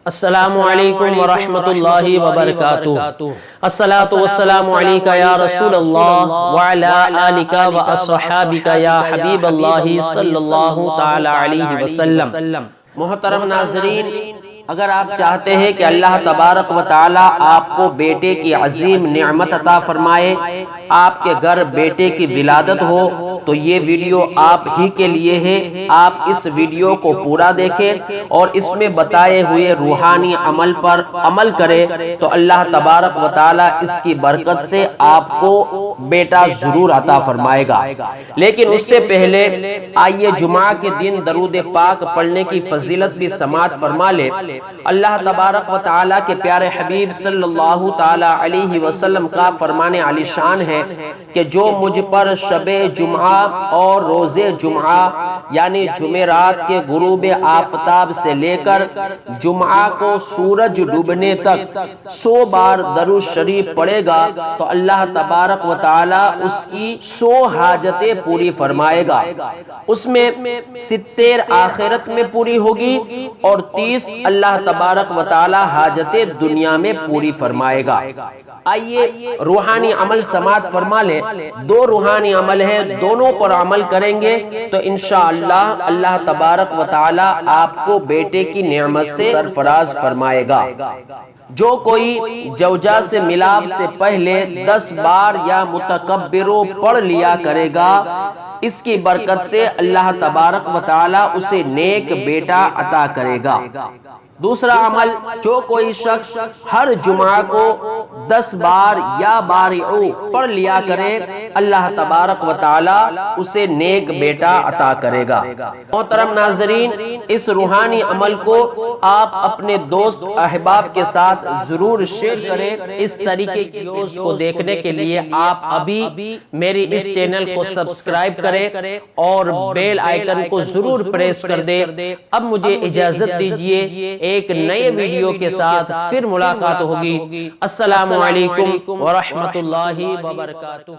السلام علیکم ورحمۃ اللہ وبرکاتہ۔ الصلاۃ والسلام علیک یا رسول اللہ وعلی آلک واصحابک یا حبیب اللہ صلی اللہ تعالی علیہ وسلم۔ محترم ناظرین، اگر آپ چاہتے ہیں کہ اللہ تبارک و تعالی آپ کو بیٹے کی عظیم نعمت عطا فرمائے، آپ کے گھر بیٹے کی ولادت ہو، تو یہ ویڈیو آپ ہی کے لیے ہے۔ آپ اس ویڈیو کو پورا دیکھیں اور اس میں بتائے ہوئے روحانی عمل پر عمل کریں تو اللہ تبارک و تعالی اس کی برکت سے آپ کو بیٹا ضرور عطا فرمائے گا۔ لیکن اس سے پہلے آئیے جمعہ کے دن درود پاک پڑھنے کی فضیلت بھی سماعت فرما لے۔ اللہ تبارک و تعالی کے پیارے حبیب صلی اللہ تعالی علیہ وسلم کا فرمان علی شان ہے کہ جو مجھ پر شب جمعہ اور روز جمعہ یعنی جمعرات کے غروب آفتاب سے لے کر جمعہ کو سورج ڈوبنے تک 100 بار درود شریف پڑھے گا تو اللہ تبارک و تعالی اس کی 100 حاجتیں پوری فرمائے گا۔ اس میں 70 آخرت میں پوری ہوگی اور 30 اللہ تبارک و تعالی حاجتیں دنیا میں پوری فرمائے گا۔ آئیے روحانی عمل سماعت فرما لیں۔ 2 روحانی عمل ہے، دونوں پر عمل کریں گے تو انشاءاللہ اللہ تبارک و تعالی آپ کو بیٹے کی نعمت سے سرفراز فرمائے گا۔ جو کوئی زوجہ سے ملاپ سے پہلے 10 بار یا متکبرو پڑھ لیا کرے گا، اس کی برکت سے اللہ تبارک و تعالی اسے نیک بیٹا عطا کرے گا۔ دوسرا عمل، جو کوئی شخص ہر جمعہ کو 10 بار یا بارعو پڑھ لیا کرے، اللہ تبارک و تعالی اسے نیک بیٹا عطا کرے گا۔ محترم ناظرین، اس روحانی عمل کو آپ اپنے دوست احباب کے ساتھ ضرور شیئر کریں۔ اس طریقے کی ویڈیوز کو دیکھنے کے لیے آپ ابھی میری اس چینل کو سبسکرائب کریں اور بیل آئیکن کو ضرور پریس کر دیں۔ اب مجھے اجازت دیجیے، ایک نئے ویڈیو کے ساتھ پھر ملاقات ہوگی۔ السلام علیکم ورحمۃ اللہ وبرکاتہ۔